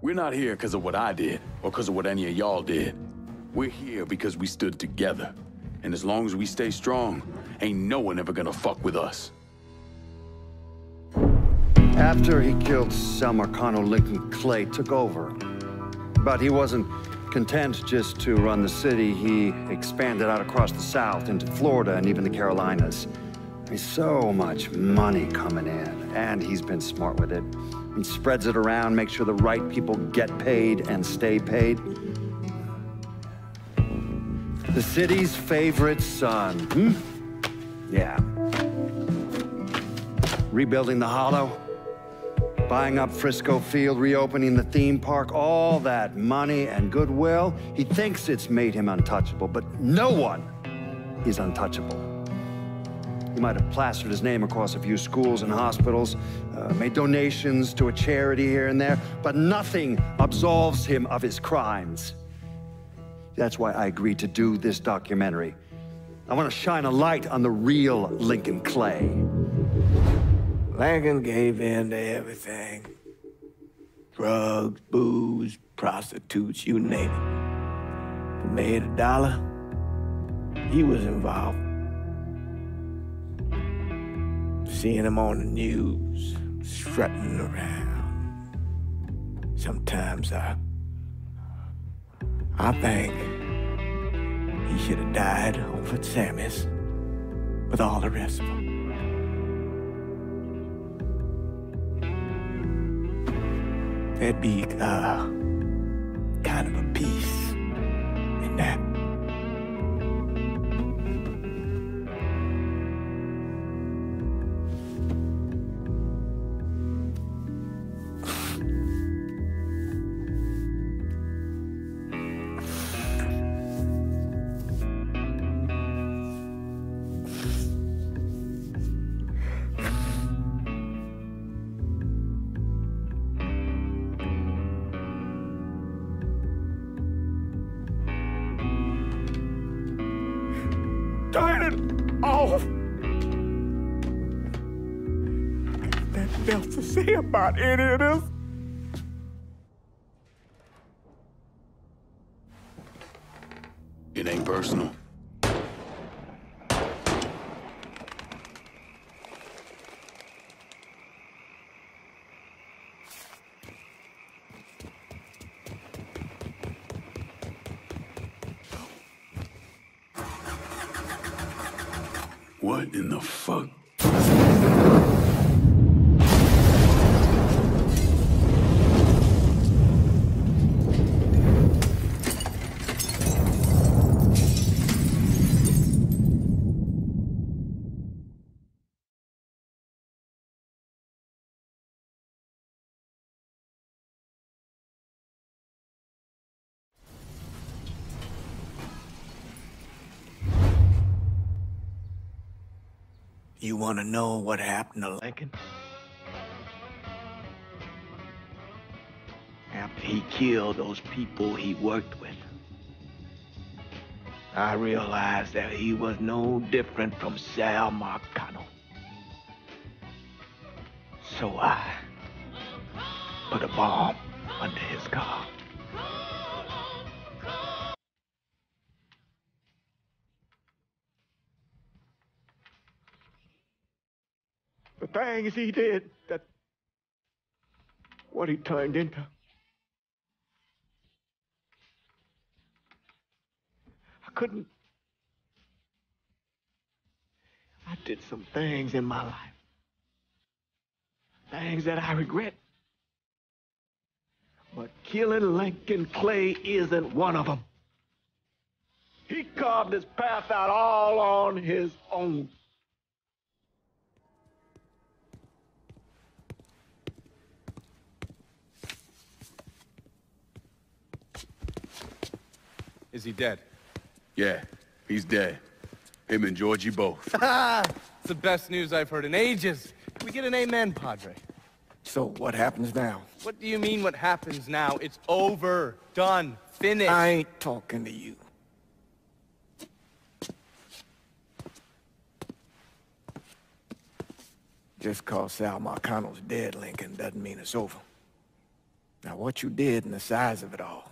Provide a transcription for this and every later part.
We're not here because of what I did, or because of what any of y'all did. We're here because we stood together. And as long as we stay strong, ain't no one ever gonna fuck with us. After he killed Sal Marcano, Lincoln Clay took over. But he wasn't content just to run the city. He expanded out across the South into Florida and even the Carolinas. There's so much money coming in, and he's been smart with it. He spreads it around, makes sure the right people get paid and stay paid. The city's favorite son, Yeah. Rebuilding the Hollow, buying up Frisco Field, reopening the theme park, all that money and goodwill. He thinks it's made him untouchable, but no one is untouchable. He might have plastered his name across a few schools and hospitals, made donations to a charity here and there, but nothing absolves him of his crimes. That's why I agreed to do this documentary. I want to shine a light on the real Lincoln Clay. Lincoln gave in to everything. Drugs, booze, prostitutes, you name it. If he made $1, he was involved. Seeing him on the news, strutting around. Sometimes I think he should have died over at Sammy's with all the rest of them. There'd be kind of a peace in that. Turn it off! Nothing else to say about any of this. It ain't personal. What in the fuck? You want to know what happened to Lincoln? After he killed those people he worked with, I realized that he was no different from Sal Marcano. So I put a bomb under his car. The things he did, what he turned into. I did some things in my life. Things that I regret. But killing Lincoln Clay isn't one of them. He carved his path out all on his own. Is he dead? Yeah, he's dead. Him and Georgie both. It's the best news I've heard in ages. Can we get an amen, Padre? So what happens now? What do you mean what happens now? It's over. Done. Finished. I ain't talking to you. Just cause Sal Marcano's dead, Lincoln, doesn't mean it's over. Now, what you did and the size of it all,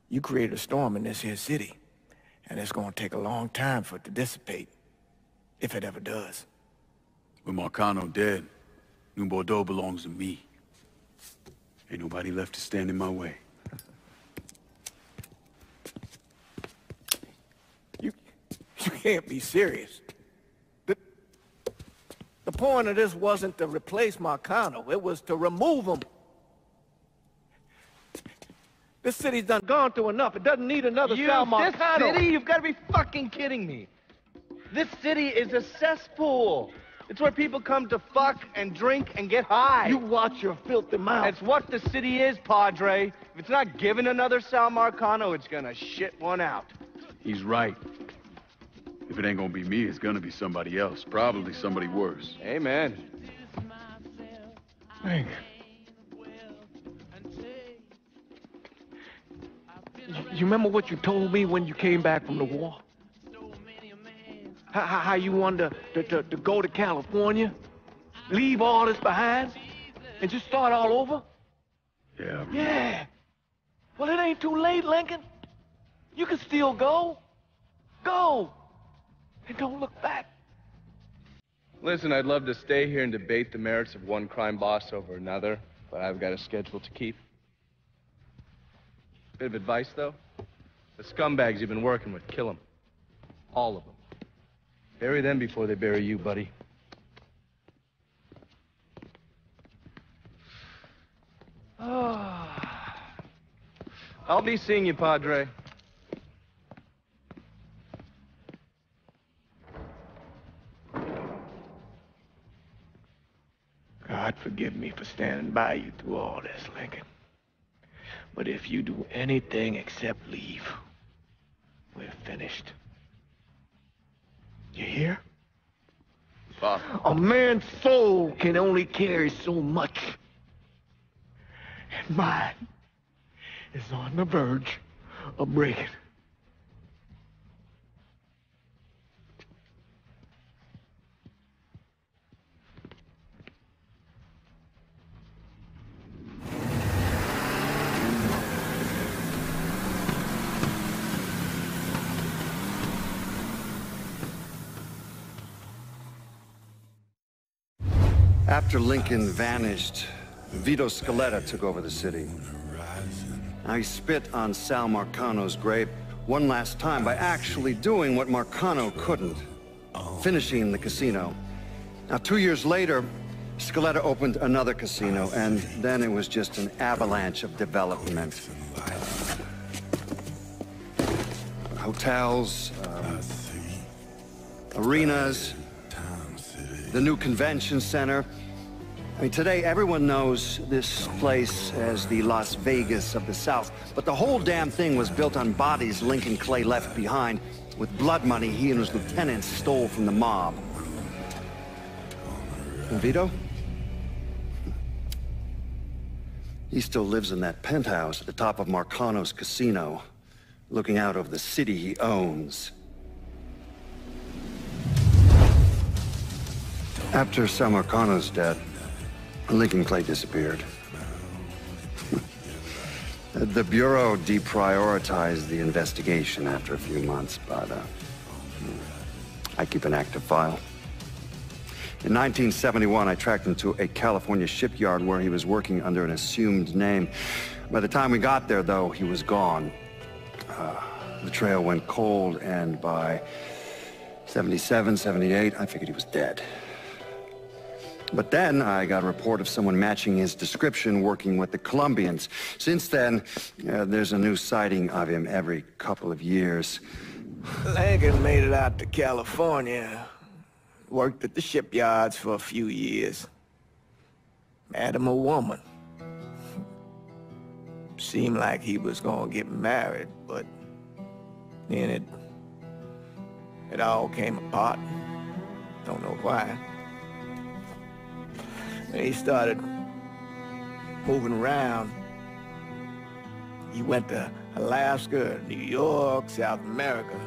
you created a storm in this here city, and it's gonna take a long time for it to dissipate, if it ever does. With Marcano dead, New Bordeaux belongs to me. Ain't nobody left to stand in my way. You can't be serious. The point of this wasn't to replace Marcano, it was to remove him. This city's done gone through enough. It doesn't need another Sal Marcano. This city? You've got to be fucking kidding me. This city is a cesspool. It's where people come to fuck and drink and get high. You watch your filthy mouth. It's what the city is, Padre. If it's not given another Sal Marcano, it's gonna shit one out. He's right. If it ain't gonna be me, it's gonna be somebody else. Probably somebody worse. Amen. Hank. You remember what you told me when you came back from the war? How you wanted to go to California, leave all this behind, and just start all over? Yeah. Yeah. Well, it ain't too late, Lincoln. You can still go. Go. And don't look back. Listen, I'd love to stay here and debate the merits of one crime boss over another, but I've got a schedule to keep. Bit of advice, though. The scumbags you've been working with, kill them. All of them. Bury them before they bury you, buddy. I'll be seeing you, Padre. God forgive me for standing by you through all this, Lincoln. But if you do anything except leave, we're finished. You hear? Bob. A man's soul can only carry so much. And mine is on the verge of breaking. After Lincoln vanished, Vito Scaletta took over the city. Now he spit on Sal Marcano's grave one last time by actually doing what Marcano couldn't, finishing the casino. Now 2 years later, Scaletta opened another casino, and then it was just an avalanche of development. Hotels, arenas, the new convention center. I mean, today everyone knows this place as the Las Vegas of the South, but the whole damn thing was built on bodies Lincoln Clay left behind, with blood money he and his lieutenants stole from the mob. And Vito? He still lives in that penthouse at the top of Marcano's casino, looking out over the city he owns. After Sal Marcano's death, Lincoln Clay disappeared. The Bureau deprioritized the investigation after a few months, but I keep an active file. In 1971, I tracked him to a California shipyard where he was working under an assumed name. By the time we got there, though, he was gone. The trail went cold, and by 77, 78, I figured he was dead. But then I got a report of someone matching his description working with the Colombians. Since then, there's a new sighting of him every couple of years. Lincoln made it out to California. Worked at the shipyards for a few years. Met him a woman. Seemed like he was gonna get married, but then it all came apart. Don't know why. He started moving around. He went to Alaska, New York, South America.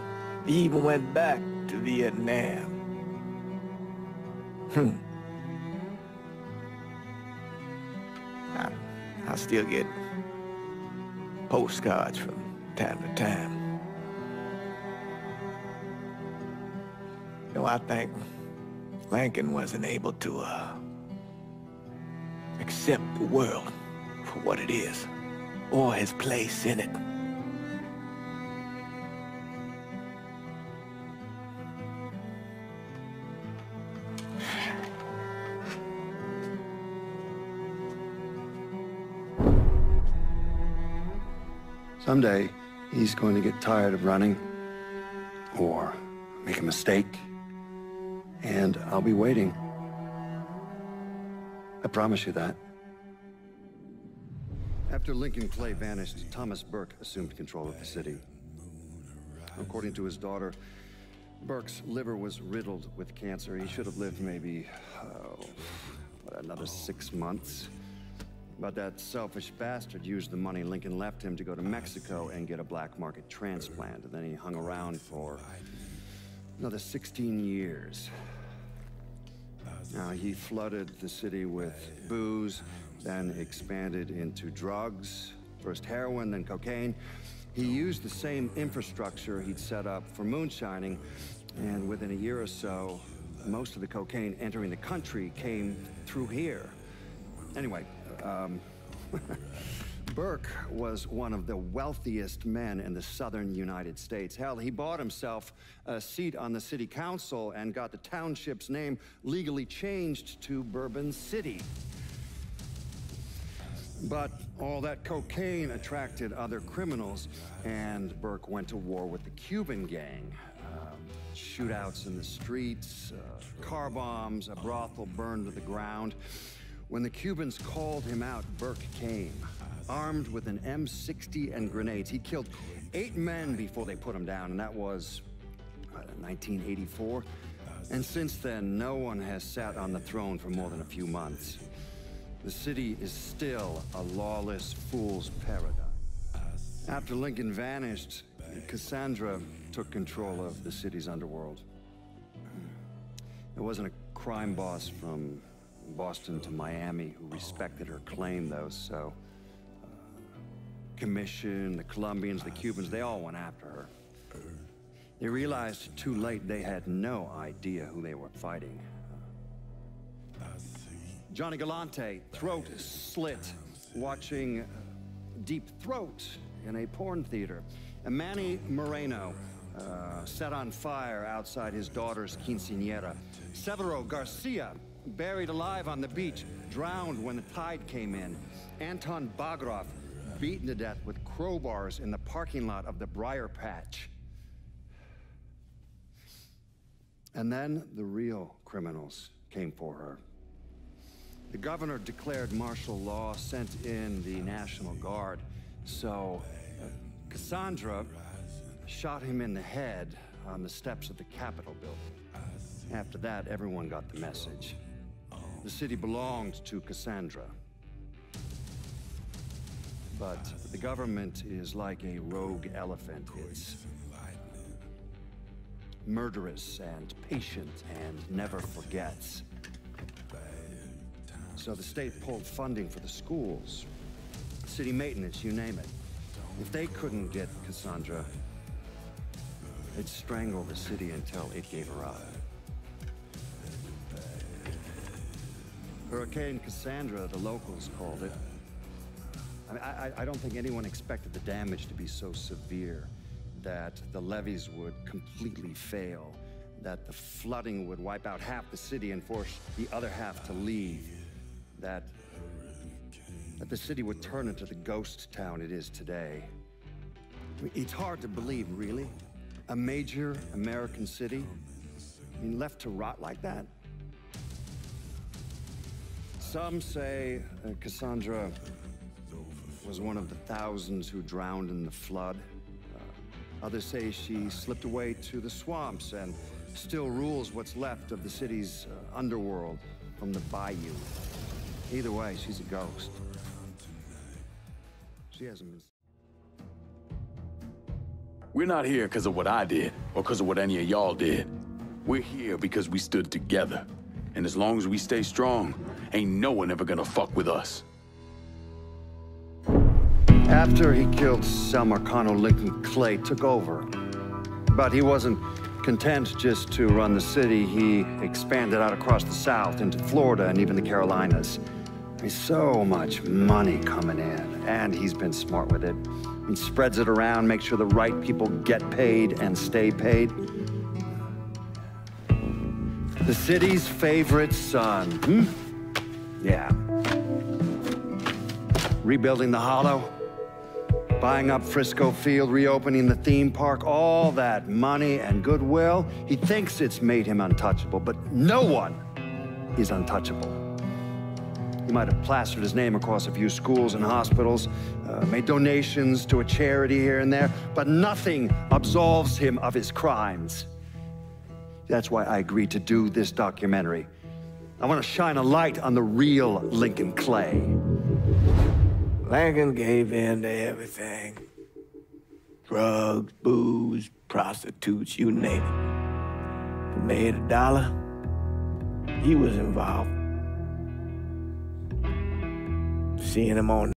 He even went back to Vietnam. I still get postcards from time to time. You know, I think Lincoln wasn't able to accept the world for what it is, or his place in it. Someday, he's going to get tired of running, or make a mistake, and I'll be waiting. I promise you that. After Lincoln Clay vanished, Thomas Burke assumed control of the city. According to his daughter, Burke's liver was riddled with cancer. He should have lived maybe, another 6 months. But that selfish bastard used the money Lincoln left him to go to Mexico and get a black market transplant. And then he hung around for another 16 years. Now, he flooded the city with booze, then expanded into drugs, first heroin, then cocaine. He used the same infrastructure he'd set up for moonshining, and within a year or so, most of the cocaine entering the country came through here. Anyway, Burke was one of the wealthiest men in the southern United States. Hell, he bought himself a seat on the city council and got the township's name legally changed to Bourbon City. But all that cocaine attracted other criminals, and Burke went to war with the Cuban gang. Shootouts in the streets, car bombs, a brothel burned to the ground. When the Cubans called him out, Burke came, armed with an M60 and grenades. He killed 8 men before they put him down, and that was 1984. And since then, no one has sat on the throne for more than a few months. The city is still a lawless fool's paradise. After Lincoln vanished, Cassandra took control of the city's underworld. There wasn't a crime boss from Boston to Miami who respected her claim, though, so Commission, the Colombians, the Cubans, they all went after her. They realized too late they had no idea who they were fighting. Johnny Galante, throat slit, watching Deep Throat in a porn theater. And Manny Moreno, set on fire outside his daughter's quinceañera. Severo Garcia, buried alive on the beach, drowned when the tide came in. Anton Bagrov, beaten to death with crowbars in the parking lot of the Briar Patch. And then the real criminals came for her. The governor declared martial law, sent in the National Guard. So Cassandra shot him in the head on the steps of the Capitol building. After that, everyone got the message. The city belonged to Cassandra. But the government is like a rogue elephant. It's murderous and patient and never forgets. So the state pulled funding for the schools, city maintenance, you name it. If they couldn't get Cassandra, they'd strangle the city until it gave her up. Hurricane Cassandra, the locals called it. I don't think anyone expected the damage to be so severe, that the levees would completely fail, that the flooding would wipe out half the city and force the other half to leave, that the city would turn into the ghost town it is today. It's hard to believe, really. A major American city, left to rot like that? Some say Cassandra was one of the thousands who drowned in the flood. Others say she slipped away to the swamps and still rules what's left of the city's underworld from the bayou. Either way, she's a ghost. She hasn't been... We're not here because of what I did, or because of what any of y'all did. We're here because we stood together. And as long as we stay strong, ain't no one ever gonna fuck with us. After he killed Selma Connell, Lincoln Clay took over. But he wasn't content just to run the city. He expanded out across the South into Florida and even the Carolinas. There's so much money coming in, and he's been smart with it. He spreads it around, makes sure the right people get paid and stay paid. The city's favorite son, Yeah. Rebuilding the Hollow, buying up Frisco Field, reopening the theme park, all that money and goodwill. He thinks it's made him untouchable, but no one is untouchable. He might have plastered his name across a few schools and hospitals, made donations to a charity here and there, but nothing absolves him of his crimes. That's why I agreed to do this documentary. I want to shine a light on the real Lincoln Clay. Lincoln gave in to everything. Drugs, booze, prostitutes, you name it. If it made $1, he was involved. Seeing him on